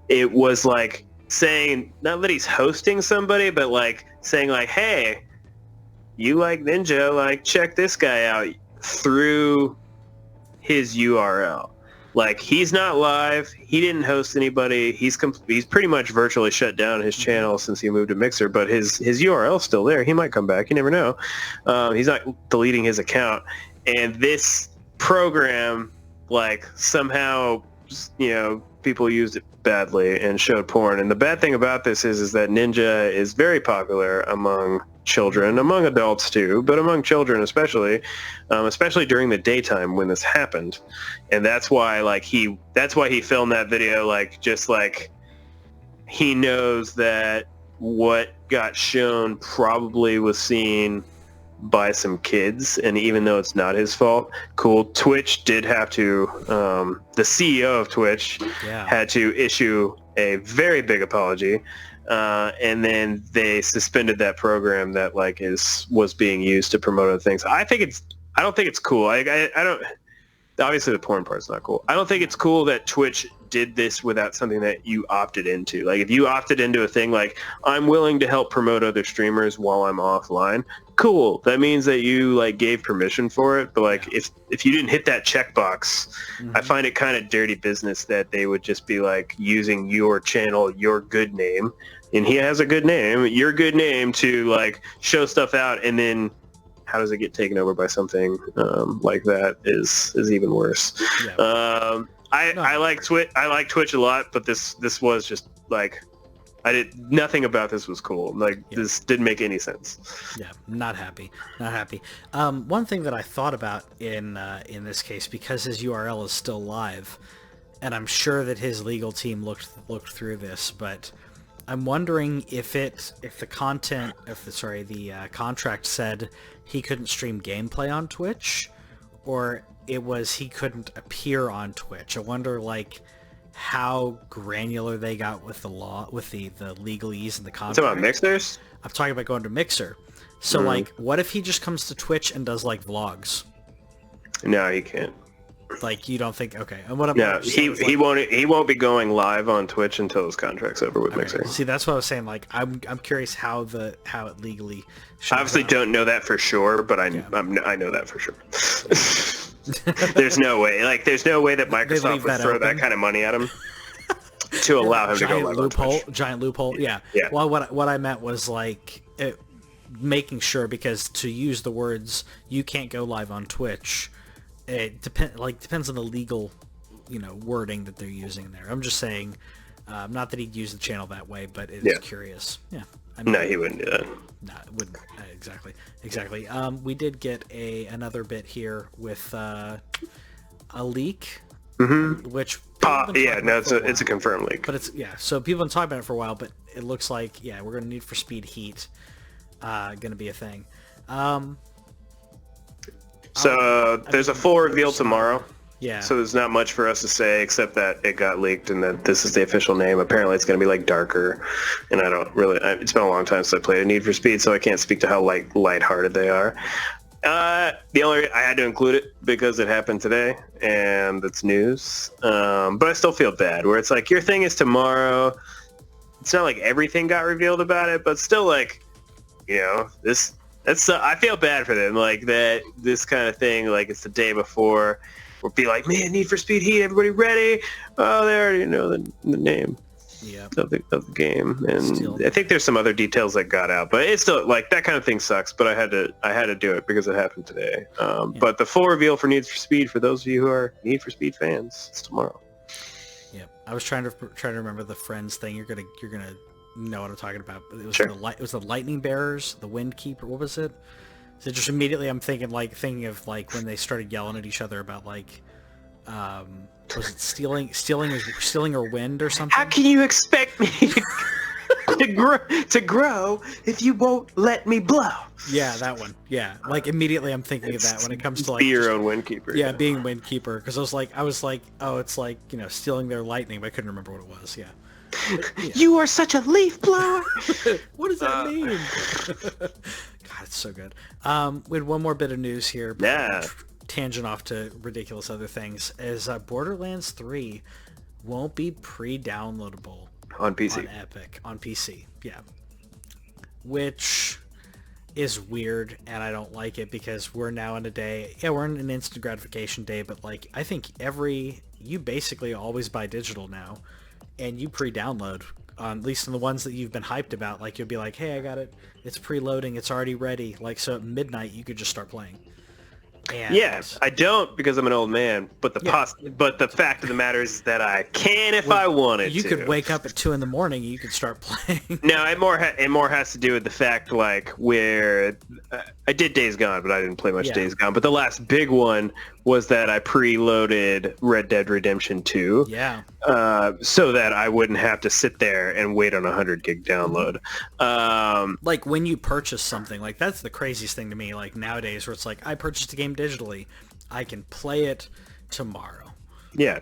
It was like saying, not that he's hosting somebody, but like saying like, hey, you like Ninja, like check this guy out through his URL. Like, he's not live. He didn't host anybody. He's pretty much virtually shut down his channel since he moved to Mixer, but his URL's still there. He might come back. You never know. He's not deleting his account. And this program, like, somehow, people used it badly and showed porn. And the bad thing about this is that Ninja is very popular among children, among adults too, but among children especially during the daytime when this happened. And that's why he filmed that video, like, just like he knows that what got shown probably was seen by some kids, and even though it's not his fault, cool. Twitch did have to, the CEO of Twitch had to issue a very big apology, and then they suspended that program that was being used to promote other things. I don't think it's cool. I don't. Obviously, the porn part's not cool. I don't think it's cool that Twitch did this without something that you opted into. Like, if you opted into a thing like, I'm willing to help promote other streamers while I'm offline, cool. That means that you gave permission for it. But if you didn't hit that checkbox, I find it kind of dirty business that they would just be using your channel, your good name, and he has a good name, your good name to show stuff out, and then how does it get taken over by something like that is even worse. Yeah. I like Twitch. I like Twitch a lot, but this was just nothing about this was cool. This didn't make any sense. Yeah, not happy. One thing that I thought about in this case, because his URL is still live, and I'm sure that his legal team looked through this, but I'm wondering if the contract said he couldn't stream gameplay on Twitch, or it was he couldn't appear on Twitch. I wonder how granular they got with the law, with the legalese and the contract. It's about Mixers? I'm talking about going to Mixer. So what if he just comes to Twitch and does vlogs? No, he can't. You don't think? Okay. And he won't be going live on Twitch until his contract's over with Mixer. See, that's what I was saying. I'm curious how it legally. I obviously don't know that for sure, but I know that for sure. There's no way. There's no way that Microsoft would throw that kind of money at him to allow him to go live on Twitch. Giant loophole. Yeah. Well, what I meant was making sure, because to use the words "you can't go live on Twitch," it depends on the legal, wording that they're using there. I'm just saying, not that he'd use the channel that way, but it's curious. Yeah. No, he wouldn't do that. No, it wouldn't. Exactly. We did get another bit here with a leak, which it's a confirmed leak. But so people have been talking about it for a while, but it looks like we're going to Need for Speed Heat, going to be a thing. So there's a full reveal tomorrow. Yeah. So there's not much for us to say except that it got leaked and that this is the official name. Apparently it's going to be like darker, and I don't really. It's been a long time since I played a Need for Speed, so I can't speak to how lighthearted they are. The only I had to include it because it happened today and it's news. But I still feel bad where it's like your thing is tomorrow. It's not like everything got revealed about it, but still like, this. That's I feel bad for them. Like that this kind of thing. Like it's the day before. We'll be like, man, Need for Speed Heat, everybody ready? Oh, they already know the name of the game, and I think there's some other details that got out, but it's still like that kind of thing sucks. But I had to do it because it happened today. But the full reveal for Need for Speed, for those of you who are Need for Speed fans, it's tomorrow. Yeah, I was trying to remember the Friends thing. You're gonna know what I'm talking about. But it was Sure. it was the Lightning Bearers, the Wind Keeper. What was it? So just immediately I'm thinking of like when they started yelling at each other about like, was it stealing or wind or something? How can you expect me to grow if you won't let me blow? Yeah, that one. Yeah, like immediately I'm thinking of that when it comes to like be your own windkeeper. Yeah, being windkeeper, because I was like, oh, it's like stealing their lightning, but I couldn't remember what it was. Yeah. Yeah. You are such a leaf blower. What does that mean? God, it's so good. We had one more bit of news here. Yeah. Tangent off to ridiculous other things. Is Borderlands 3 won't be pre-downloadable on PC. On Epic. On PC. Yeah. Which is weird, and I don't like it because we're now in a day... Yeah, we're in an instant gratification day, but like I think you basically always buy digital now. And you pre-download, at least in the ones that you've been hyped about. Like you'll be like, hey, I got it. It's preloading. It's already ready. Like so at midnight you could just start playing. And yes, I don't because I'm an old man. But the fact of the matter is that I can if I wanted to. You could wake up at 2 a.m. and you could start playing. No, it more has to do with the fact like where I did Days Gone, but I didn't play much Days Gone. But the last big one was that I preloaded Red Dead Redemption 2. Yeah. So that I wouldn't have to sit there and wait on a 100 gig download. Like when you purchase something, like that's the craziest thing to me. Like nowadays, where it's like I purchased a game digitally, I can play it tomorrow. Yeah.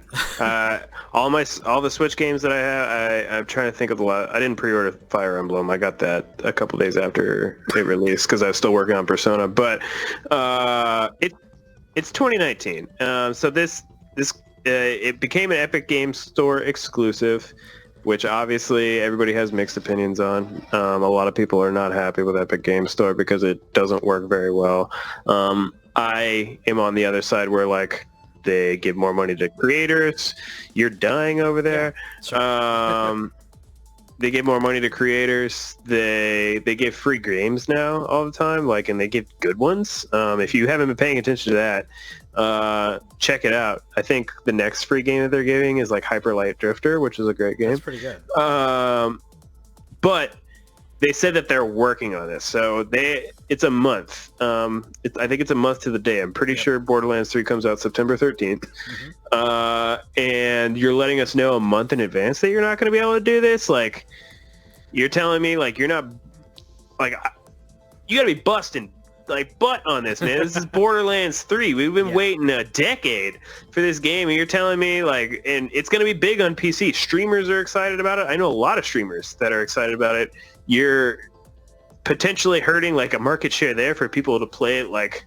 All the Switch games that I have, I'm trying to think of the last. I didn't pre-order Fire Emblem. I got that a couple days after it released because I was still working on Persona. But it's 2019. So this it became an Epic Games Store exclusive, which obviously everybody has mixed opinions on. A lot of people are not happy with Epic Games Store because it doesn't work very well. I am on the other side where like they give more money to creators. You're dying over there. Yeah, they give more money to creators. They give free games now all the time, like, and they give good ones. If you haven't been paying attention to that, check it out. I think the next free game that they're giving is like Hyper Light Drifter, which is a great game. That's pretty good. But they said that they're working on this, so it's a month. I think it's a month to the day. I'm pretty sure Borderlands 3 comes out September 13th. And you're letting us know a month in advance that you're not going to be able to do this? Like, you're telling me, like, you're not... Like, you got to be busting, like, butt on this, man. This is Borderlands 3. We've been waiting a decade for this game, and you're telling me, like... And it's going to be big on PC. Streamers are excited about it. I know a lot of streamers that are excited about it. You're potentially hurting like a market share there for people to play it like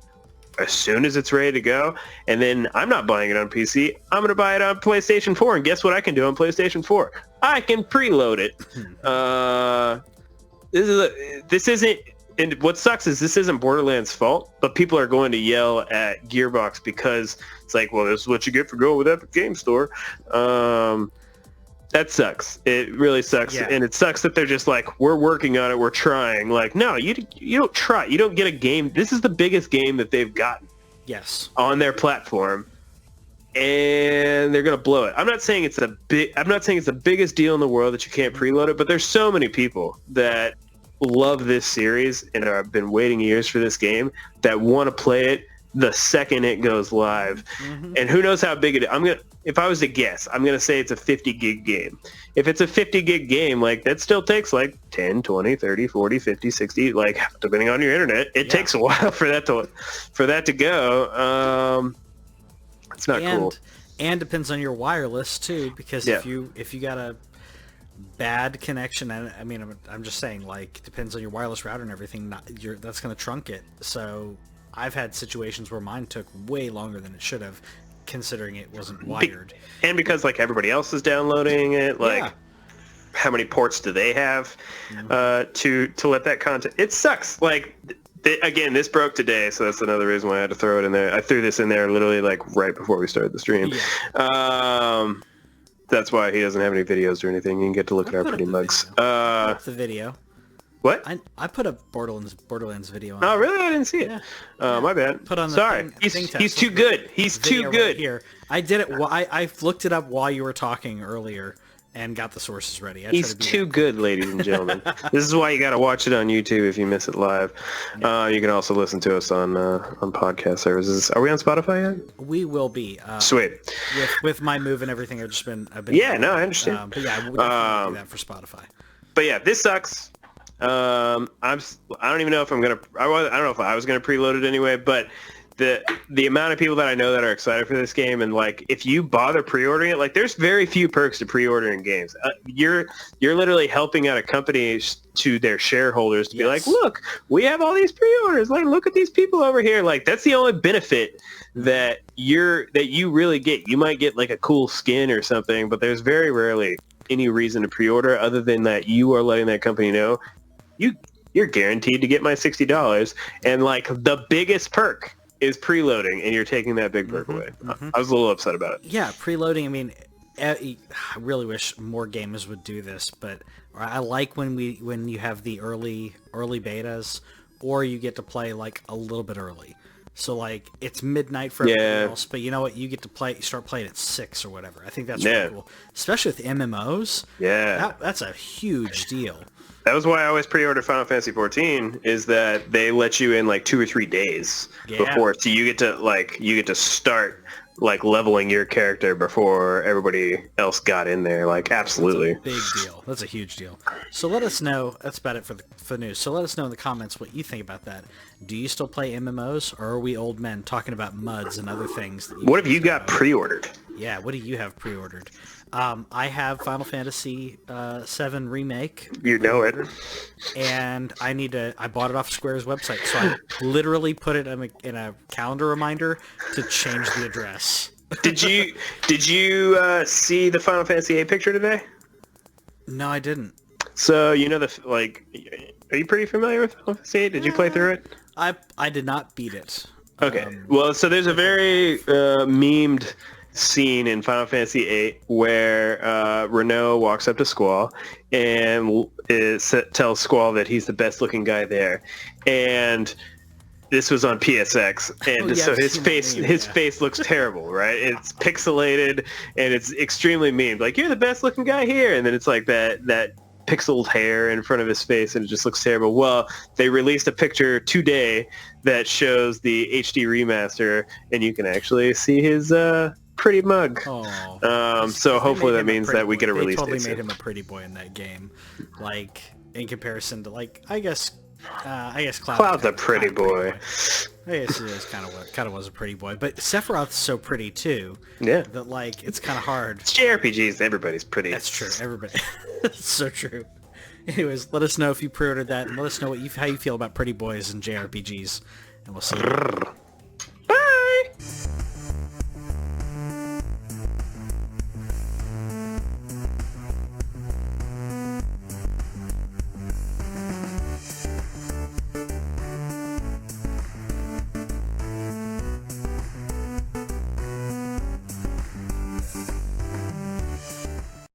as soon as it's ready to go. And then I'm not buying it on PC. I'm going to buy it on PlayStation 4. And guess what I can do on PlayStation 4? I can preload it. This isn't, and what sucks is this isn't Borderlands' fault, but people are going to yell at Gearbox because it's like, well, this is what you get for going with Epic Game Store. That sucks. It really sucks. Yeah. And it sucks that they're just like, we're working on it, we're trying. Like, no, you don't try. You don't get a game. This is the biggest game that they've gotten. Yes. On their platform. And they're going to blow it. I'm not saying it's the biggest deal in the world that you can't preload it, but there's so many people that love this series and have been waiting years for this game that want to play it the second it goes live. And who knows how big it is. If I was to guess, I'm going to say it's a 50 gig game. If it's a 50 gig game, like that still takes like 10, 20, 30, 40, 50, 60, like depending on your internet, it takes a while for that to go. It's not cool. And depends on your wireless too, because Yeah. if you got a bad connection, and I mean I'm just saying, like, depends on your wireless router and everything. That's going to trunk it. So I've had situations where mine took way longer than it should have, considering it wasn't wired. And because like everybody else is downloading it, like. Yeah. How many ports do they have to let that content? It sucks. Like, again, this broke today, so that's another reason why I had to throw it in there. I threw this in there literally like right before we started the stream. Yeah. That's why he doesn't have any videos or anything. You can get to look at our pretty mugs. The video. What? I put a Borderlands video on. Oh, really? I didn't see it. Yeah. My bad. Put on the Sorry. thing He's too good. He's too good. Right here. I did it. I looked it up while you were talking earlier and got the sources ready. He's too good, ladies and gentlemen. This is why you got to watch it on YouTube if you miss it live. Yeah. You can also listen to us on podcast services. Are we on Spotify yet? We will be. Sweet. With my move and everything, I've been. Yeah, no, I understand. But yeah, we'll definitely do that for Spotify. But yeah, this sucks. I don't even know if I'm gonna. I don't know if I was gonna preload it anyway, but. The amount of people that I know that are excited for this game, and like if you bother pre-ordering it, like there's very few perks to pre-ordering games. You're literally helping out a company to their shareholders to be like, look, we have all these pre-orders. Like, look at these people over here. Like that's the only benefit that you really get. You might get like a cool skin or something, but there's very rarely any reason to pre-order other than that you are letting that company know you're guaranteed to get my $60. And like the biggest perk is preloading, and you're taking that big perk away. I was a little upset about it. Yeah, preloading. I mean, I really wish more gamers would do this, but I like when you have the early betas, or you get to play like a little bit early. So like it's midnight for everyone else, but you know what? You get to start playing at 6 or whatever. I think that's really cool, especially with MMOs. Yeah, that's a huge deal. That was why I always pre-ordered Final Fantasy 14. Is that they let you in like 2 or 3 days before, so you get to start like leveling your character before everybody else got in there. Like absolutely, that's a big deal. That's a huge deal. So let us know. That's about it for news. So let us know in the comments what you think about that. Do you still play MMOs, or are we old men talking about MUDs and other things? What have you got pre-ordered? Yeah, what do you have pre-ordered? I have Final Fantasy VII Remake. You know it. And I bought it off Square's website, so I literally put it in a calendar reminder to change the address. Did you see the Final Fantasy VIII picture today? No, I didn't. So you know are you pretty familiar with Final Fantasy VIII? Did you play through it? I did not beat it. Okay. Well, so there's a very memed scene in Final Fantasy VIII where Renault walks up to Squall and tells Squall that he's the best looking guy there, and this was on PSX, and so his face looks terrible, right? It's pixelated and it's extremely memed. Like, you're the best looking guy here, and then it's like that pixeled hair in front of his face, and it just looks terrible. Well, they released a picture today that shows the HD remaster, and you can actually see his pretty mug. So hopefully that means that we get a release date. They totally made him a pretty boy in that game, like in comparison to I guess Cloud's a pretty boy. I guess he is kind of was a pretty boy, but Sephiroth's so pretty too. Yeah. That it's kind of hard. It's JRPGs. Everybody's pretty. That's true. Everybody. That's so true. Anyways, let us know if you pre-ordered that, and let us know how you feel about pretty boys and JRPGs, and we'll see you.